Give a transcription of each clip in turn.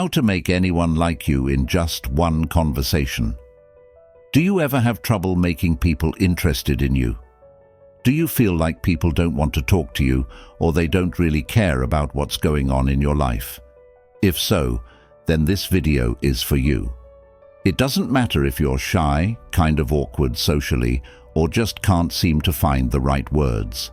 How to make anyone like you in just one conversation. Do you ever have trouble making people interested in you? Do you feel like people don't want to talk to you, or they don't really care about what's going on in your life? If so, then this video is for you. It doesn't matter if you're shy, kind of awkward socially, or just can't seem to find the right words.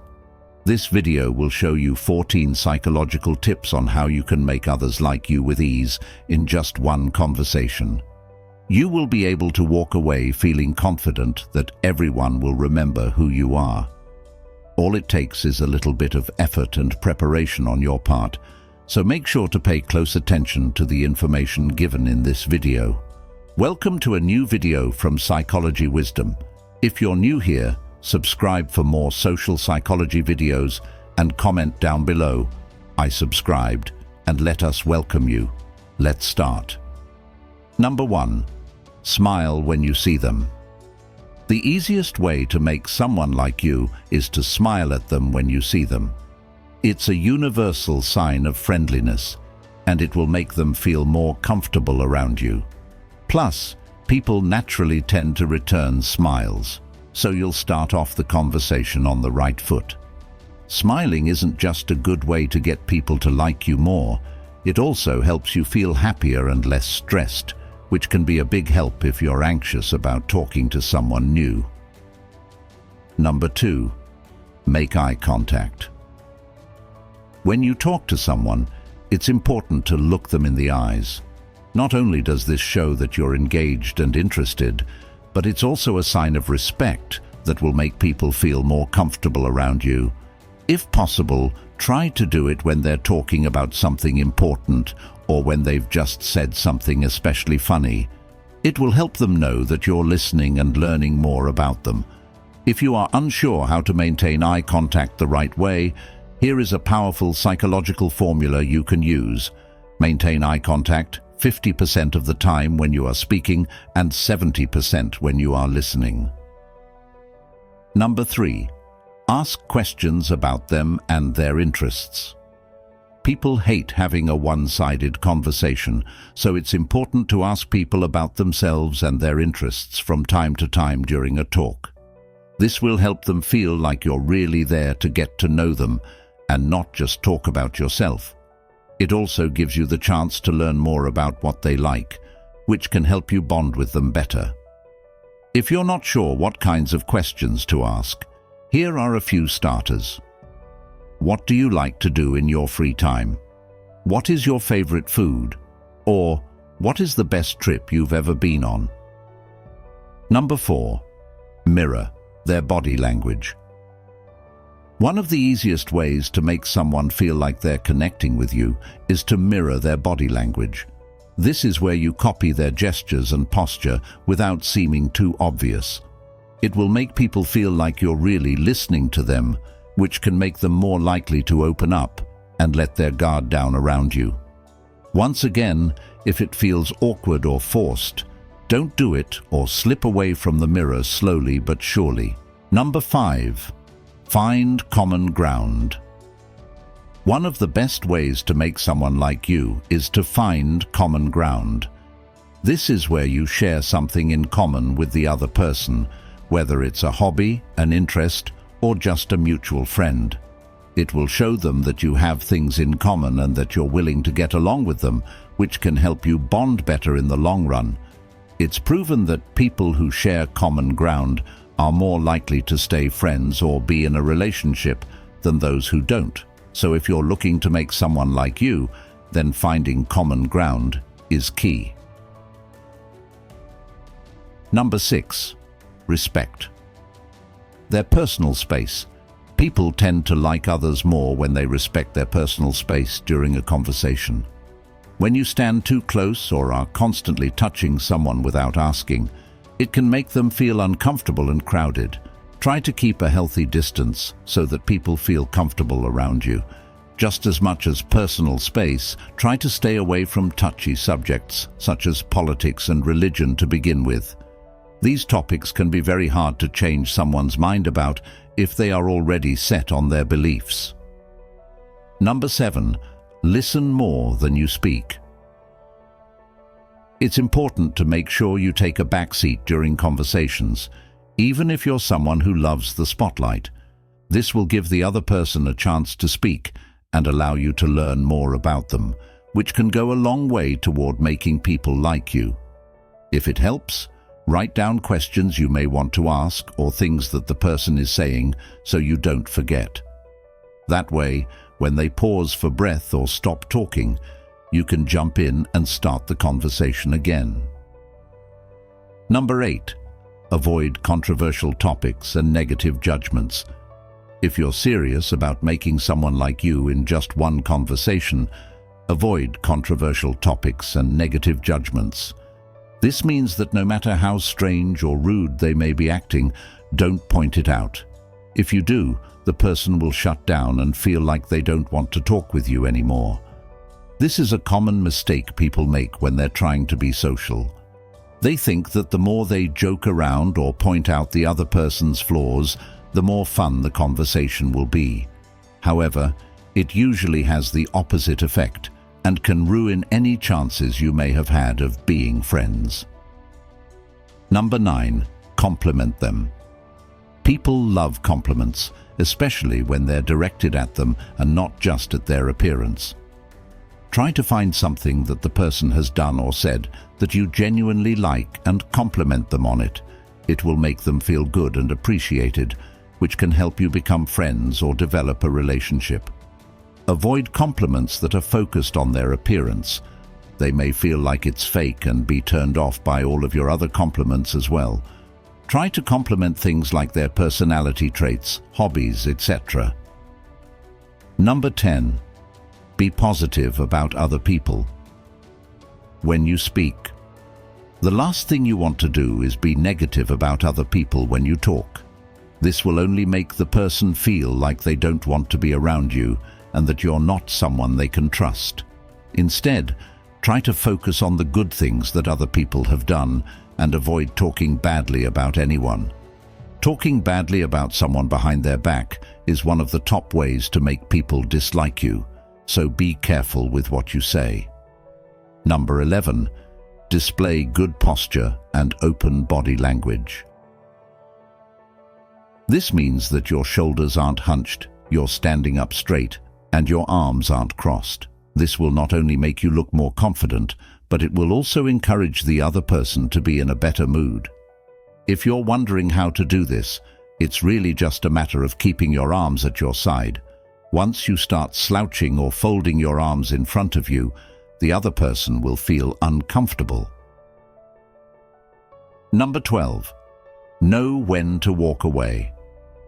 This video will show you 14 psychological tips on how you can make others like you with ease in just one conversation. You will be able to walk away feeling confident that everyone will remember who you are. All it takes is a little bit of effort and preparation on your part, so make sure to pay close attention to the information given in this video. Welcome to a new video from Psychology Wisdom. If you're new here, subscribe for more social psychology videos and comment down below, "I subscribed," and let us welcome you. Let's start. Number 1. Smile when you see them. The easiest way to make someone like you is to smile at them when you see them. It's a universal sign of friendliness, and it will make them feel more comfortable around you. Plus, people naturally tend to return smiles, so you'll start off the conversation on the right foot. Smiling isn't just a good way to get people to like you more, it also helps you feel happier and less stressed, which can be a big help if you're anxious about talking to someone new. Number 2. Make eye contact. When you talk to someone, it's important to look them in the eyes. Not only does this show that you're engaged and interested, but it's also a sign of respect that will make people feel more comfortable around you. If possible, try to do it when they're talking about something important or when they've just said something especially funny. It will help them know that you're listening and learning more about them. If you are unsure how to maintain eye contact the right way, here is a powerful psychological formula you can use. Maintain eye contact 50% of the time when you are speaking and 70% when you are listening. Number 3. Ask questions about them and their interests. People hate having a one-sided conversation, so it's important to ask people about themselves and their interests from time to time during a talk. This will help them feel like you're really there to get to know them and not just talk about yourself. It also gives you the chance to learn more about what they like, which can help you bond with them better. If you're not sure what kinds of questions to ask, here are a few starters. What do you like to do in your free time? What is your favorite food? Or, what is the best trip you've ever been on? Number 4. Mirror their body language. One of the easiest ways to make someone feel like they're connecting with you is to mirror their body language. This is where you copy their gestures and posture without seeming too obvious. It will make people feel like you're really listening to them, which can make them more likely to open up and let their guard down around you. Once again, if it feels awkward or forced, don't do it or slip away from the mirror slowly but surely. Number 5. Find common ground. One of the best ways to make someone like you is to find common ground. This is where you share something in common with the other person, whether it's a hobby, an interest, or just a mutual friend. It will show them that you have things in common and that you're willing to get along with them, which can help you bond better in the long run. It's proven that people who share common ground are more likely to stay friends or be in a relationship than those who don't. So if you're looking to make someone like you, then finding common ground is key. Number 6. Respect their personal space. People tend to like others more when they respect their personal space during a conversation. When you stand too close or are constantly touching someone without asking, it can make them feel uncomfortable and crowded. Try to keep a healthy distance so that people feel comfortable around you. Just as much as personal space, try to stay away from touchy subjects such as politics and religion to begin with. These topics can be very hard to change someone's mind about if they are already set on their beliefs. Number 7. Listen more than you speak. It's important to make sure you take a back seat during conversations, even if you're someone who loves the spotlight. This will give the other person a chance to speak and allow you to learn more about them, which can go a long way toward making people like you. If it helps, write down questions you may want to ask or things that the person is saying so you don't forget. That way, when they pause for breath or stop talking, you can jump in and start the conversation again. Number 8. Avoid controversial topics and negative judgments. If you're serious about making someone like you in just one conversation, avoid controversial topics and negative judgments. This means that no matter how strange or rude they may be acting, don't point it out. If you do, the person will shut down and feel like they don't want to talk with you anymore. This is a common mistake people make when they're trying to be social. They think that the more they joke around or point out the other person's flaws, the more fun the conversation will be. However, it usually has the opposite effect and can ruin any chances you may have had of being friends. Number 9. Compliment them. People love compliments, especially when they're directed at them and not just at their appearance. Try to find something that the person has done or said that you genuinely like and compliment them on it. It will make them feel good and appreciated, which can help you become friends or develop a relationship. Avoid compliments that are focused on their appearance. They may feel like it's fake and be turned off by all of your other compliments as well. Try to compliment things like their personality traits, hobbies, etc. Number 10. Be positive about other people. When you speak, the last thing you want to do is be negative about other people when you talk. This will only make the person feel like they don't want to be around you and that you're not someone they can trust. Instead, try to focus on the good things that other people have done and avoid talking badly about anyone. Talking badly about someone behind their back is one of the top ways to make people dislike you, so be careful with what you say. Number 11. Display good posture and open body language. This means that your shoulders aren't hunched, you're standing up straight, and your arms aren't crossed. This will not only make you look more confident, but it will also encourage the other person to be in a better mood. If you're wondering how to do this, it's really just a matter of keeping your arms at your side. Once you start slouching or folding your arms in front of you, the other person will feel uncomfortable. Number 12. Know when to walk away.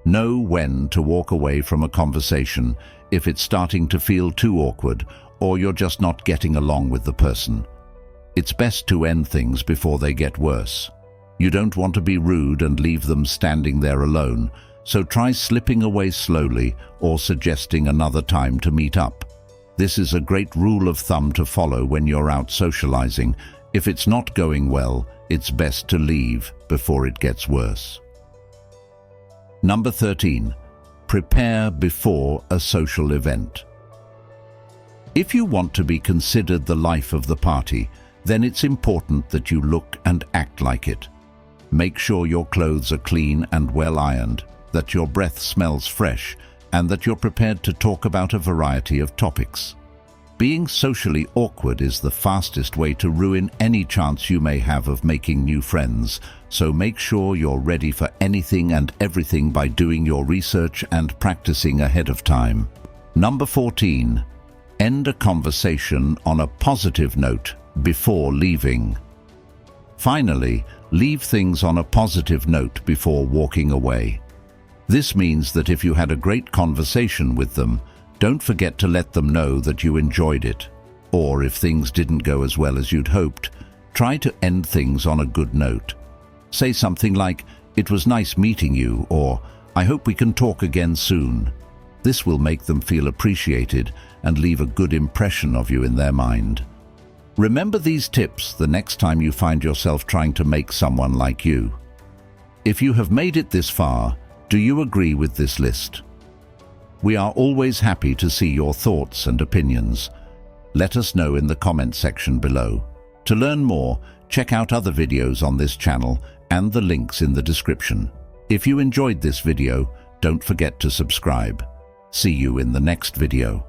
Know when to walk away from a conversation if it's starting to feel too awkward or you're just not getting along with the person. It's best to end things before they get worse. You don't want to be rude and leave them standing there alone, so try slipping away slowly or suggesting another time to meet up. This is a great rule of thumb to follow when you're out socializing. If it's not going well, it's best to leave before it gets worse. Number 13. Prepare before a social event. If you want to be considered the life of the party, then it's important that you look and act like it. Make sure your clothes are clean and well ironed, that your breath smells fresh, and that you're prepared to talk about a variety of topics. Being socially awkward is the fastest way to ruin any chance you may have of making new friends, so make sure you're ready for anything and everything by doing your research and practicing ahead of time. Number 14. End a conversation on a positive note before leaving. Finally, leave things on a positive note before walking away. This means that if you had a great conversation with them, don't forget to let them know that you enjoyed it. Or if things didn't go as well as you'd hoped, try to end things on a good note. Say something like, "It was nice meeting you," or "I hope we can talk again soon." This will make them feel appreciated and leave a good impression of you in their mind. Remember these tips the next time you find yourself trying to make someone like you. If you have made it this far, do you agree with this list? We are always happy to see your thoughts and opinions. Let us know in the comment section below. To learn more, check out other videos on this channel and the links in the description. If you enjoyed this video, don't forget to subscribe. See you in the next video.